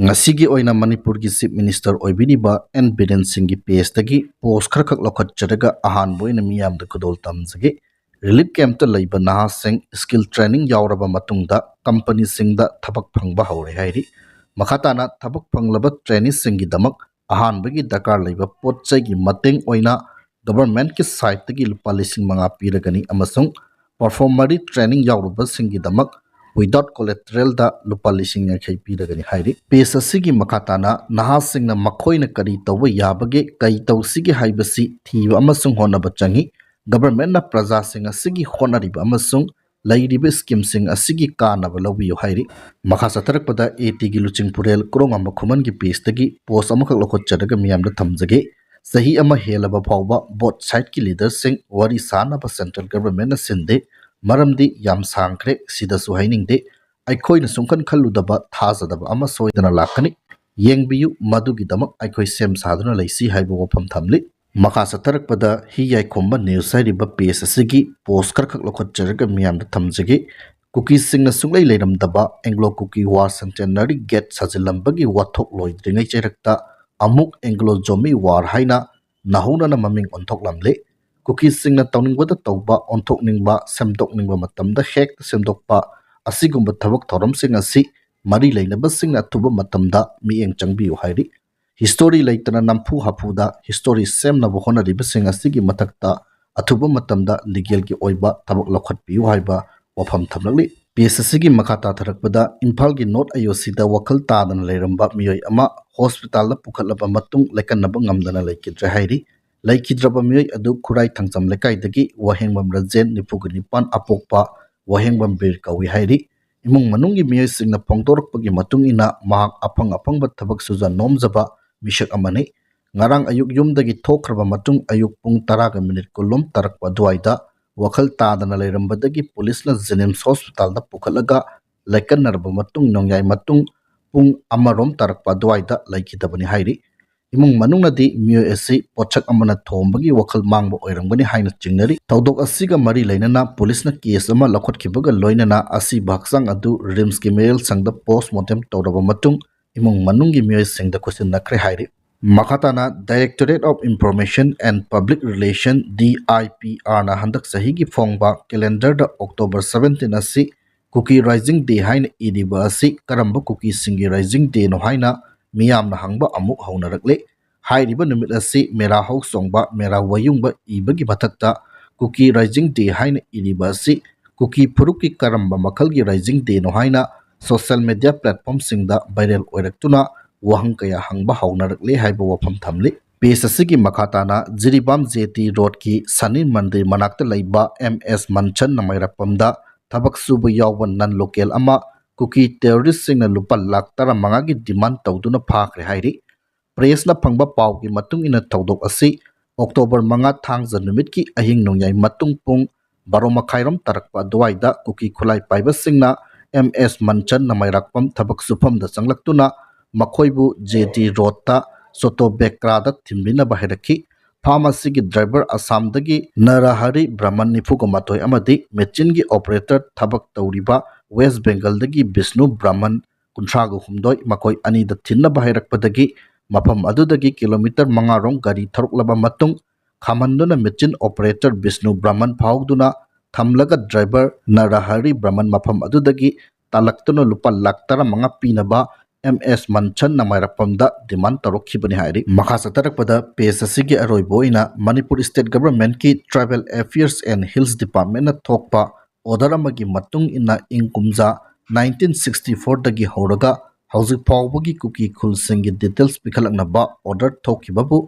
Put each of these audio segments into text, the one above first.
ngasi gi oina Manipur gi Chief Minister oibiniba N Biren Singh gi PS tagi post khar lokhat chadaga ahan boina miyam da kudol tamjagi relief camp ta leiba naha sing skill training yawraba matungda company sing da thabak phangba hore hairi makhatana thabak phanglaba training sing gi damak ahan bagi dakar leiba potchai gi mateng oina government ki side tagi lupa lising manga piragani amasung performary training yawraba sing gi damak without collateral da lupa lising yakhai piragani hairi PS asigi makhatana naha singna makhoina kari tawba yabage kai tawsigi haibasi thiba amasung honaba changi government na praja sing asigi honariba amasung lairiba scheme sing asigi kanaba lobiyo hairi makha satarakpada AT gi luching purel krong ama khuman gi PS tagi post amakak lokhot chadaga miyamda thamjage sahi ama helaba phawba both side ki leaders sing wari sana ba central government na sinde maramdi yam sangkre sida su hainingde aikhoina sungkan khalludaba thajadaba ama soidana lakani yengbiyu madugidamak aikhoi sem saduna leisi haibo wafam thamli makha satarakpada hi yai khomba news hairiba page asigi post karkhak lokhot charaga miyamda thamjage cookies singna sunglai leiramdaba anglo cookie war centenary gate sajilambagi wathok loidringai cherakta amuk anglo jomi war haina nahuna na maming onthok lamle cookies singna tawningbada tawba onthok ningba semdok ningba matamda hek semdokpa asigumba thabak thoram sing asi mari leinaba singna thuba matamda mieng changbiu hairi history leitana nampu hapuda history semna bohona riba sing asigi matakta athuba matamda legal gi oiba thabak lokhat piu haiba wafam thamlali PSSC gi makhata tharakpada Imphal gi North IOC da wakal tadan leiramba miyoi ama hospital da pukhatlaba matung lekanaba ngamdana leikidra hairi leikidraba miyoi adu khurai thangcham lekai dagi wahengbam rajen nipugnipan apokpa wahengbam bir kawi hairi imung manungi miyoi singna phongtorpagi matung ina mahak apang thabak suja nomjaba mishak amani ngarang ayuk yumdagi thokraba matung ayuk pung 10 minute kulum tarakpa duaida wakal tadana leirambadagi police na Jenims hospital da pukhalaga laikannarba matung nongyai matung pung amarom tarakpa duaida laikidabani hairi imung manungnadi MUSC pochak amana thombagi wakal mangba oirangani haina chingnari tawdok asiga mari leinana police na case ama lakhotkibaga loinana asi baksang adu rims ki mail sangda postmortem tawraba matung imung manungi MUSC singda question nakre hairi makhatana Directorate of Information and Public Relation DIPR na handak sahigi phongba calendar da October 17 asi cookie rising day haina idiba asi karamba cookie singi rising day no haina miyamna hangba amuk haunarakle hairiba numit asi mera hau songba mera wayungba ibagi mathakta cookie rising day haina idiba asi cookie phuruki karamba makhalgi rising day no haina social media platform singda viral oiraktuna wahang kaya hangba haunarakle haiba wafam thamli page asigi makhatana Jiribam JT road ki Sanin Mandir manakta leiba MS Manchan namairapamda thabak suba yawban nan local ama cookie terrorist singna lupa lakh tara mangagi demand tawduna phakre hairi press na phangba paw ki matung ina tawdok asi October manga thangja numit ki ahing nongyai matung pung 12 makhairam tarakpa duaida cookie khulai paiba singna MS Manchan namairakpam thabak sufam da changlaktuna makhoibu JT road ta soto bekra da thimbina bahirakhi pharmacy gi driver Assam dagi Narahari Brahman nifuga matoi amadi machine gi operator thabak tawriba West Bengal dagi Vishnu Brahman kunthragu humdoi makoi ani da thinna bahirakpadagi mafam adudagi kilometer mangarong gari tharuklaba matung khamanduna machine operator Vishnu Brahman phawduna thamlaga driver Narahari Brahman mafam adudagi talaktuna lupa lakh tara manga pinaba MS Manchan namairapamda demand tarokhibani hairi makha satarakpada page asigi aroiboina Manipur State Government ki Tribal Affairs and Hills Department na thokpa order amagi matung ina ingkumja 1964 dagi horaga hauzik phawbagi cookie khulsingi details pikhalaknaba order thokibabu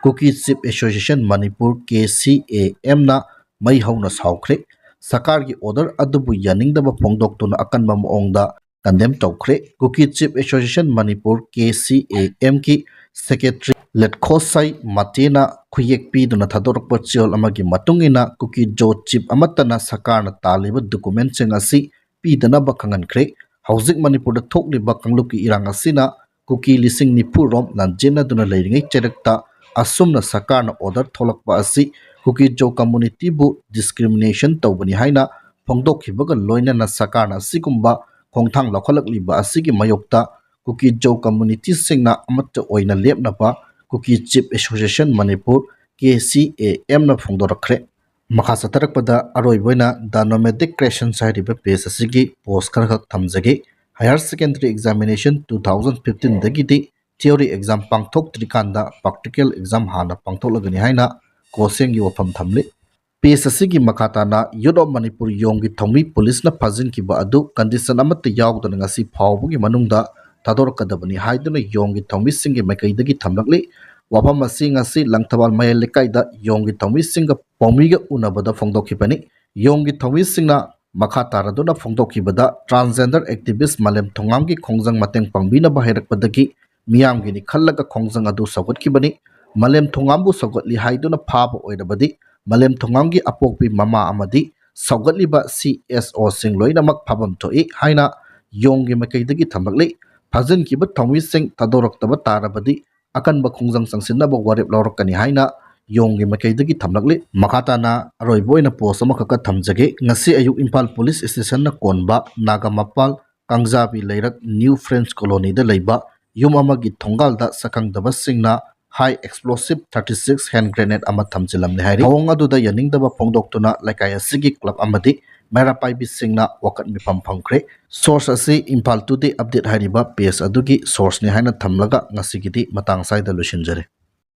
Cookie Chief Association Manipur KCAM na mai hauna saukhre sakargi order adubu yaningdaba phongdoktuna akanba maongda condemn tawkhre Cookie Chief Association Manipur KCAM ki secretary Letkhosai Matena khuyek pi duna thadorpa chiol amagi matungina Cookie Jo Chief amatana sakarna taliba document sing asi pi dana bakhangan khre hauzik Manipur da thokliba kangluki irang asina Cookie lising nipu rom lanjena duna leiringai cherakta asumna sakarna order tholakpa asi Cookie Jo community bu discrimination tawbani haina phongdokhibaga loinana sakarna sigumba khongthang lokhalakliba asigi mayokta Kuki जो community सिंगना अमत ओइना लेपनबा Kuki chief association Manipur KCAM ना फोंदोरखरे मखा सतरकपदा अरोइबोइना द नोमैडिक क्रेशन साइरिबे पेज असिगी पोस्ट खरखक थमजगे हायर सेकेंडरी एग्जामिनेशन 2015 दगिदि theory exam pangthok trikanda practical exam hana pangtholagani haina koseng yo pham thamle PSSC gi makata na yodo manipur yong gi thomi police na phajin ki ba adu condition amat yawdana ngasi phawbu gi manungda tador kadabani haiduna yong gi thomi sing gi makai dagi thamlakle wafam asi ngasi langthabal mayel lekai da yong gi thomi sing ga pomi ga unabada phongdokhi pani yong gi thomi sing na makha taraduna phongdokhi bada transgender activist malem thongam gi khongjang mateng pangbina bahirak padagi मियाम गिनी खल्लगा खोंजंग अदु Sagat किबनी मलेम थोंगामबु सगतली हाइदुना फाब ओइरबदी मलेम थोंगामगी अपोकपी mama अमदी सगतलीबा CSO सिंग लोइनमक फाबम थोइ हाइना योंगी मकैदगी थमबकले फजन किब थोंवी सिंग तदोरक्तब तारबदी अकनब खोंजंग संसिनब वरेप लौरकनी हाइना योंगी मकैदगी थमलकले मखाताना अरोइबोइना post अमखक थमजगे ngasi ayuk Impal Police Station na konba Nagamapal Kangjabi leirak New French Colony da leiba yum amagi thongal da sakang daba singna high explosive 36 hand grenade ama thamjilam ne hairi awang adu da yaning daba phongdoktuna laikai asigi club amadi merapai bi singna wakat mi pam phangkre source asi Impal Today update hairiba page adugi source ne haina thamlaga ngasigidi matang sai da lusinjare